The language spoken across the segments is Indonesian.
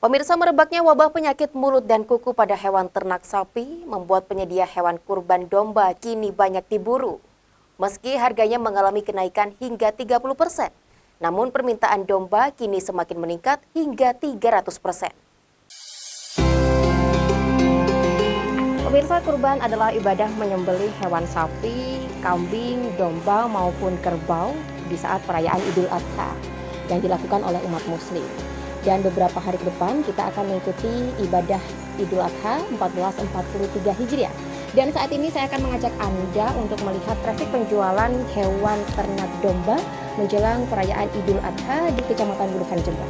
Pemirsa, merebaknya wabah penyakit mulut dan kuku pada hewan ternak sapi membuat penyedia hewan kurban domba kini banyak diburu. Meski harganya mengalami kenaikan hingga 30%, namun permintaan domba kini semakin meningkat hingga 300%. Pemirsa, kurban adalah ibadah menyembelih hewan sapi, kambing, domba maupun kerbau di saat perayaan Idul Adha yang dilakukan oleh umat muslim. Dan beberapa hari ke depan kita akan mengikuti ibadah Idul Adha 1443 Hijriah. Dan saat ini saya akan mengajak Anda untuk melihat trafik penjualan hewan ternak domba menjelang perayaan Idul Adha di Kecamatan Buluhan, Jember.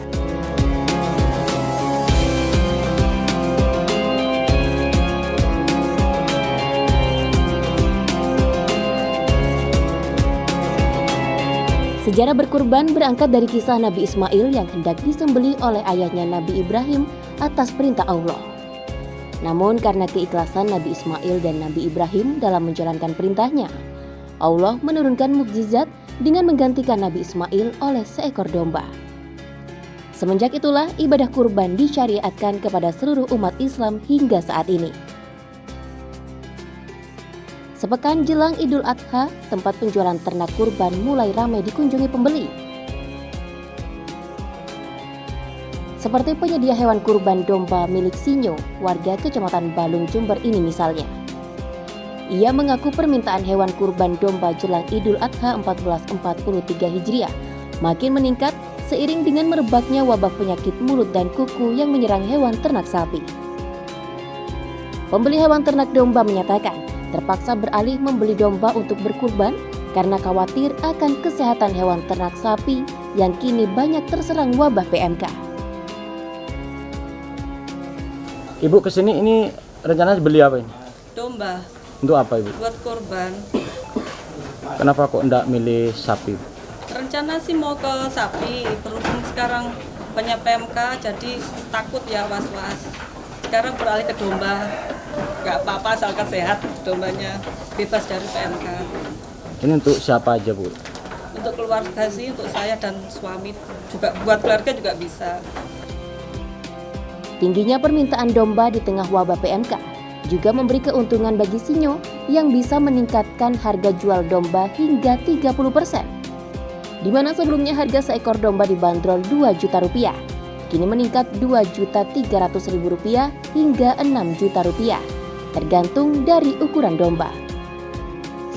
Sejarah berkurban berangkat dari kisah Nabi Ismail yang hendak disembelih oleh ayahnya Nabi Ibrahim atas perintah Allah. Namun karena keikhlasan Nabi Ismail dan Nabi Ibrahim dalam menjalankan perintahnya, Allah menurunkan mukjizat dengan menggantikan Nabi Ismail oleh seekor domba. Semenjak itulah ibadah kurban disyariatkan kepada seluruh umat Islam hingga saat ini. Sepekan jelang Idul Adha, tempat penjualan ternak kurban mulai ramai dikunjungi pembeli. Seperti penyedia hewan kurban domba milik Sinyo, warga Kecamatan Balung, Jember ini misalnya. Ia mengaku permintaan hewan kurban domba jelang Idul Adha 1443 Hijriah makin meningkat seiring dengan merebaknya wabah penyakit mulut dan kuku yang menyerang hewan ternak sapi. Pembeli hewan ternak domba menyatakan terpaksa beralih membeli domba untuk berkurban karena khawatir akan kesehatan hewan ternak sapi yang kini banyak terserang wabah PMK. Ibu kesini ini rencananya beli apa ini? Domba. Untuk apa Ibu? Buat korban. Kenapa kok enggak milih sapi? Rencana sih mau ke sapi, berhubung sekarang banyak PMK jadi takut ya, was-was. Sekarang beralih ke domba. Nggak apa-apa asalkan sehat, dombanya bebas dari PMK. Ini untuk siapa aja Bu? Untuk keluarga sih, untuk saya dan suami, juga buat keluarga juga bisa. Tingginya permintaan domba di tengah wabah PMK juga memberi keuntungan bagi Sinyo yang bisa meningkatkan harga jual domba hingga 30%. Di mana sebelumnya harga seekor domba dibanderol Rp2 juta, kini meningkat Rp2.300.000 hingga Rp6 juta, tergantung dari ukuran domba.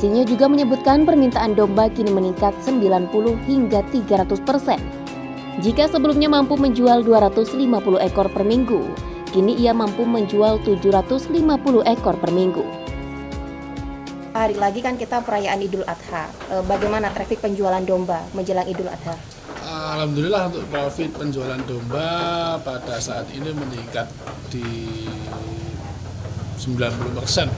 Sinyo juga menyebutkan permintaan domba kini meningkat 90 hingga 300%. Jika sebelumnya mampu menjual 250 ekor per minggu, kini ia mampu menjual 750 ekor per minggu. Hari lagi kan kita perayaan Idul Adha. Bagaimana trafik penjualan domba menjelang Idul Adha? Alhamdulillah untuk profit penjualan domba pada saat ini meningkat di 90%.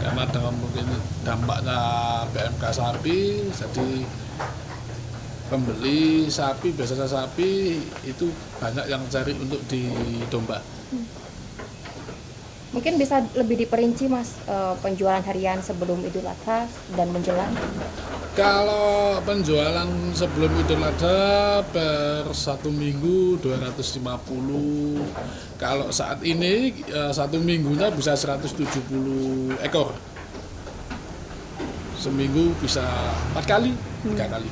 Karena dengan mungkin dampaknya PMK sapi, jadi pembeli sapi, biasanya sapi itu banyak yang cari untuk di domba. Mungkin bisa lebih diperinci Mas, penjualan harian sebelum Idul Adha dan menjelang? Kalau penjualan sebelum Idul Adha per satu minggu 250. Kalau saat ini satu minggunya bisa 170 ekor. Seminggu bisa 4 kali, 3 kali.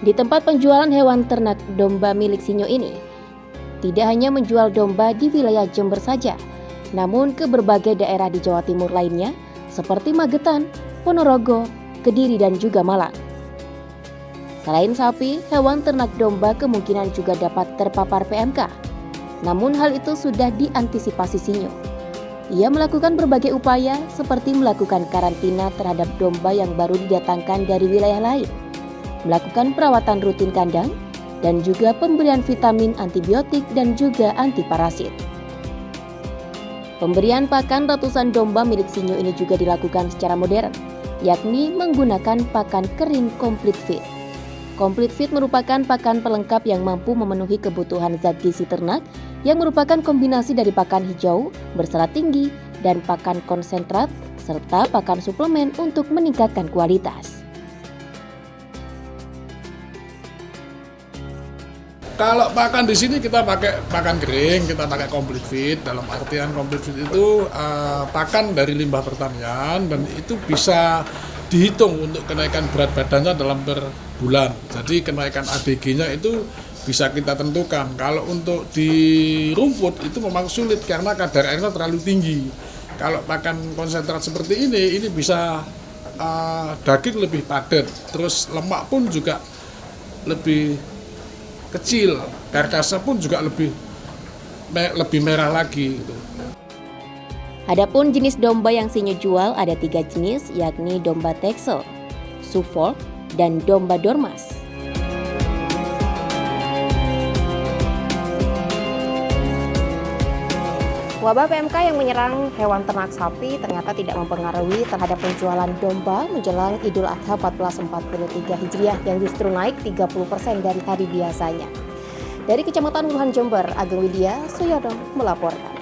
Di tempat penjualan hewan ternak domba milik Sinyo ini, tidak hanya menjual domba di wilayah Jember saja, namun ke berbagai daerah di Jawa Timur lainnya seperti Magetan, Ponorogo, Kediri, dan juga Malang. Selain sapi, hewan ternak domba kemungkinan juga dapat terpapar PMK. Namun hal itu sudah diantisipasi Sinyo. Ia melakukan berbagai upaya seperti melakukan karantina terhadap domba yang baru didatangkan dari wilayah lain, melakukan perawatan rutin kandang, dan juga pemberian vitamin, antibiotik, dan juga antiparasit. Pemberian pakan ratusan domba milik Sinyo ini juga dilakukan secara modern, yakni menggunakan pakan kering Complete Feed. Complete Feed merupakan pakan pelengkap yang mampu memenuhi kebutuhan zat gizi ternak yang merupakan kombinasi dari pakan hijau berserat tinggi dan pakan konsentrat serta pakan suplemen untuk meningkatkan kualitas. Kalau pakan di sini kita pakai pakan kering, kita pakai complete feed. Dalam artian complete feed itu pakan dari limbah pertanian dan itu bisa dihitung untuk kenaikan berat badannya dalam per bulan. Jadi kenaikan ABG-nya itu bisa kita tentukan. Kalau untuk di rumput itu memang sulit karena kadar airnya terlalu tinggi. Kalau pakan konsentrat seperti ini bisa daging lebih padat, terus lemak pun juga lebih kecil, karkasnya pun juga lebih merah lagi. Gitu. Adapun jenis domba yang Sinyo jual ada 3 jenis, yakni domba Texel, Suffolk, dan domba Dormas. Wabah PMK yang menyerang hewan ternak sapi ternyata tidak mempengaruhi terhadap penjualan domba menjelang Idul Adha 1443 Hijriah yang justru naik 30% dari hari biasanya. Dari Kecamatan Wuhan, Jember, Ageng Widya Suyono melaporkan.